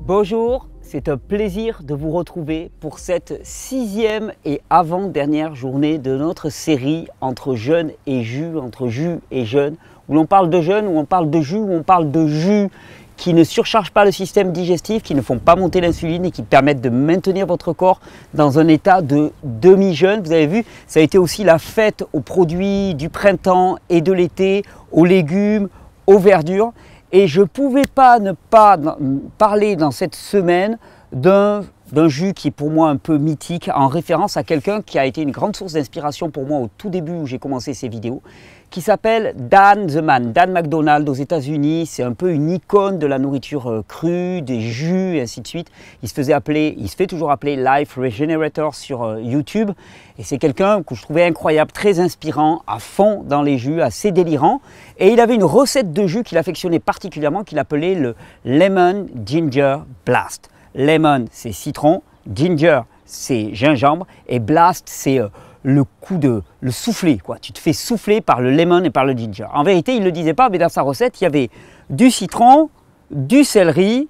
Bonjour, c'est un plaisir de vous retrouver pour cette 6e et avant-dernière journée de notre série entre jeûne et jus, entre jus et jeûne, où l'on parle de jeûne, où on parle de jus, où on parle de jus qui ne surchargent pas le système digestif, qui ne font pas monter l'insuline et qui permettent de maintenir votre corps dans un état de demi-jeûne. Vous avez vu, ça a été aussi la fête aux produits du printemps et de l'été, aux légumes, aux verdures. Et je ne pouvais pas ne pas parler dans cette semaine d'un jus qui est pour moi un peu mythique, en référence à quelqu'un qui a été une grande source d'inspiration pour moi au tout début où j'ai commencé ces vidéos, qui s'appelle Dan the Man, Dan McDonald aux États-Unis. C'est un peu une icône de la nourriture crue, des jus et ainsi de suite. Il se fait toujours appeler Life Regenerator sur YouTube. Et c'est quelqu'un que je trouvais incroyable, très inspirant, à fond dans les jus, assez délirant. Et il avait une recette de jus qu'il affectionnait particulièrement, qu'il appelait le Lemon Ginger Blast. Lemon, c'est citron, ginger, c'est gingembre, et blast, c'est le souffler, quoi. Tu te fais souffler par le lemon et par le ginger. En vérité, il ne le disait pas, mais dans sa recette, il y avait du citron, du céleri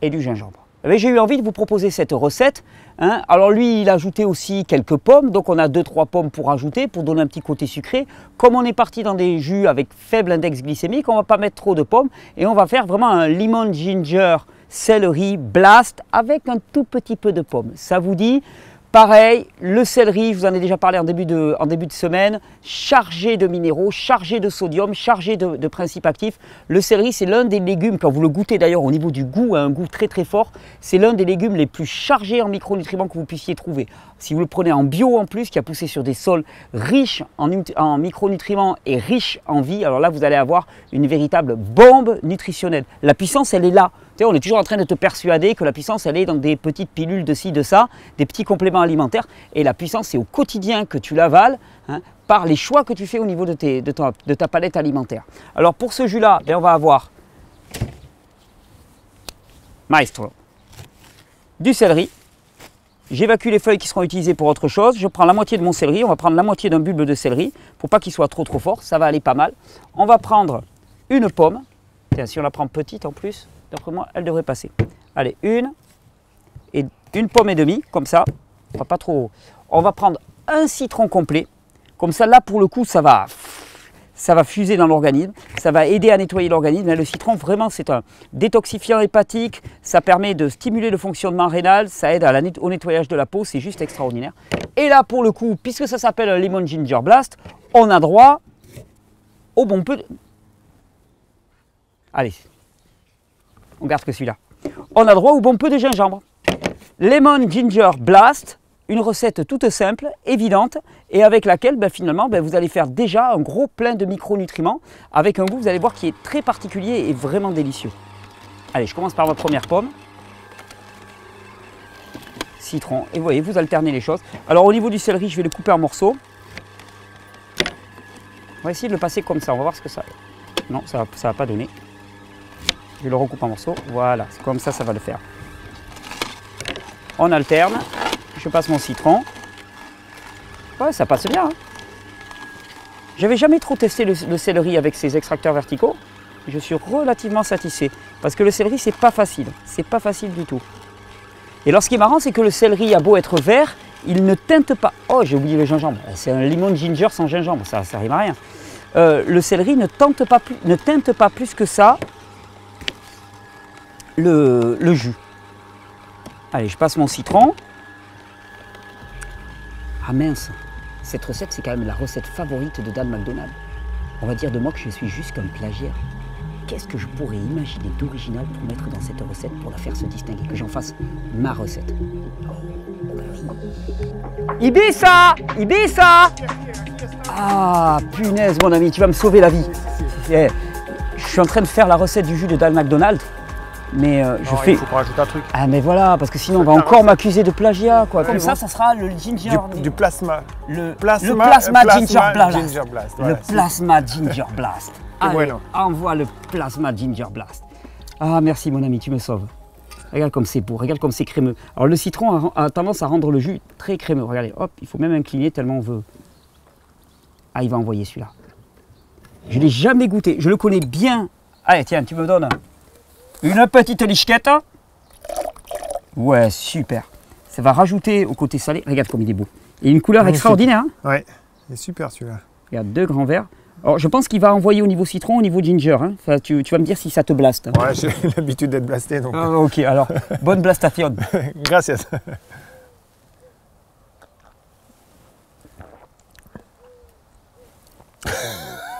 et du gingembre. J'ai eu envie de vous proposer cette recette. Alors lui, il a ajouté aussi quelques pommes, donc on a 2-3 pommes pour ajouter, pour donner un petit côté sucré. Comme on est parti dans des jus avec faible index glycémique, on ne va pas mettre trop de pommes, et on va faire vraiment un lemon ginger céleri blast avec un tout petit peu de pommes. Ça vous dit? Pareil, le céleri, je vous en ai déjà parlé en début de semaine, chargé de minéraux, chargé de sodium, chargé de principes actifs. Le céleri, c'est l'un des légumes, quand vous le goûtez d'ailleurs au niveau du goût, un goût très très fort, c'est l'un des légumes les plus chargés en micronutriments que vous puissiez trouver. Si vous le prenez en bio en plus, qui a poussé sur des sols riches en micronutriments et riches en vie, alors là vous allez avoir une véritable bombe nutritionnelle. La puissance, elle est là. Tu sais, on est toujours en train de te persuader que la puissance, elle est dans des petites pilules de ci, de ça, des petits compléments alimentaires. Et la puissance, c'est au quotidien que tu l'avales, par les choix que tu fais au niveau de ta palette alimentaire. Alors pour ce jus-là, on va avoir Maestro, du céleri. J'évacue les feuilles qui seront utilisées pour autre chose. Je prends la moitié de mon céleri. On va prendre la moitié d'un bulbe de céleri pour pas qu'il soit trop fort. Ça va aller pas mal. On va prendre une pomme. Tiens, si on la prend petite en plus, d'après moi, elle devrait passer. Allez, une pomme et demie, comme ça. Pas trop. On va prendre un citron complet. Comme ça, là, pour le coup, ça va fuser dans l'organisme. Ça va aider à nettoyer l'organisme. Le citron, vraiment, c'est un détoxifiant hépatique. Ça permet de stimuler le fonctionnement rénal. Ça aide au nettoyage de la peau. C'est juste extraordinaire. Et là, pour le coup, puisque ça s'appelle un Lemon Ginger Blast, on a droit au bon peu de... Allez, on garde que celui-là. On a droit au bon peu de gingembre. Lemon Ginger Blast, une recette toute simple, évidente, et avec laquelle finalement vous allez faire déjà un gros plein de micronutriments, avec un goût, vous allez voir, qui est très particulier et vraiment délicieux. Allez, je commence par ma première pomme. Citron, et vous voyez, vous alternez les choses. Alors au niveau du céleri, je vais le couper en morceaux. On va essayer de le passer comme ça, on va voir ce que ça... Non, ça va pas donner. Je le recoupe en morceaux, voilà, c'est comme ça, ça va le faire. On alterne, je passe mon citron. Ouais, ça passe bien. J'avais jamais trop testé le céleri avec ses extracteurs verticaux. Je suis relativement satisfait. Parce que le céleri, c'est pas facile du tout. Et alors ce qui est marrant, c'est que le céleri a beau être vert, il ne teinte pas. Oh, j'ai oublié le gingembre. C'est un lemon ginger sans gingembre, ça rime à rien. Le céleri ne teinte pas plus que ça le jus. Allez, je passe mon citron. Ah mince, cette recette, c'est quand même la recette favorite de Dan McDonald. On va dire de moi que je suis juste comme plagiaire. Qu'est-ce que je pourrais imaginer d'original pour mettre dans cette recette pour la faire se distinguer, que j'en fasse ma recette? Ibiza! Ibiza! Ah, punaise, mon ami, tu vas me sauver la vie. Je suis en train de faire la recette du jus de Dan McDonald. Mais je fais. Il faut rajouter un truc. Ah, mais voilà, parce que sinon on va encore m'accuser de plagiat, quoi. Comme ça, ça sera le ginger. Du plasma. Le plasma ginger blast. Le plasma ginger blast. Allez, bueno. Envoie le plasma ginger blast. Ah, merci, mon ami, tu me sauves. Regarde comme c'est beau, regarde comme c'est crémeux. Alors, le citron a tendance à rendre le jus très crémeux. Regardez, hop, il faut même incliner tellement on veut. Ah, il va envoyer celui-là. Je ne l'ai jamais goûté. Je le connais bien. Allez, tiens, tu me donnes Une petite lichette. Ouais, super. Ça va rajouter au côté salé. Regarde comme il est beau. Et une couleur extraordinaire. Hein. Ouais, il est super celui-là. Regarde, 2 grands verres. Alors, je pense qu'il va envoyer au niveau citron, au niveau ginger. Hein. Enfin, tu vas me dire si ça te blaste. Ouais, j'ai l'habitude d'être blasté. Donc... Ah, ok, alors, bonne blastation. Gracias.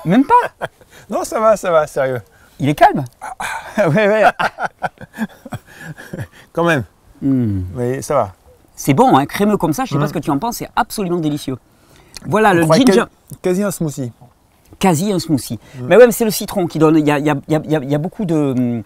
Même pas. Non, ça va, sérieux. Il est calme. Ouais, ouais. Quand même. Mais ça va. C'est bon, hein, crémeux comme ça, je sais pas ce que tu en penses, c'est absolument délicieux. Voilà, le croirait ginger. Quasi un smoothie. Quasi un smoothie. Mais ouais, mais c'est le citron qui donne. Il y a beaucoup de.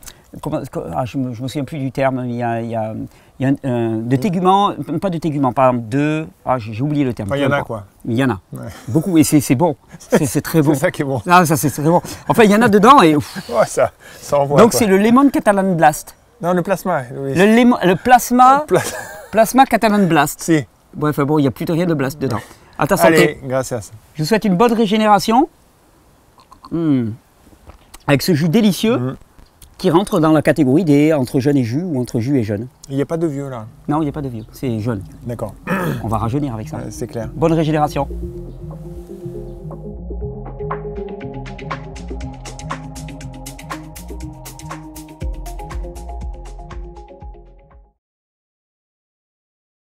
Je me souviens plus du terme. Il y a de téguments, pas de téguments, par exemple, de. J'ai oublié le terme. Enfin, il y en a quoi. Il y en a. Ouais. beaucoup, et c'est bon. C'est très bon. C'est ça qui est bon. Ah, ça c'est très bon. Enfin, il y en a dedans et. Ouais, ça envoie. Donc quoi. c'est le Lemon Catalan Blast. Non, le plasma. Oui. Le plasma. Plasma Catalan Blast. Si. Ouais, enfin bon, il n'y a plus de rien de blast dedans. À ta santé. Allez, gracias. Je vous souhaite une bonne régénération. Avec ce jus délicieux qui rentre dans la catégorie des entre jeune et jus ou entre jus et jeune. Il n'y a pas de vieux là. Non, il n'y a pas de vieux, c'est jeune. D'accord. On va rajeunir avec ça. C'est clair. Bonne régénération.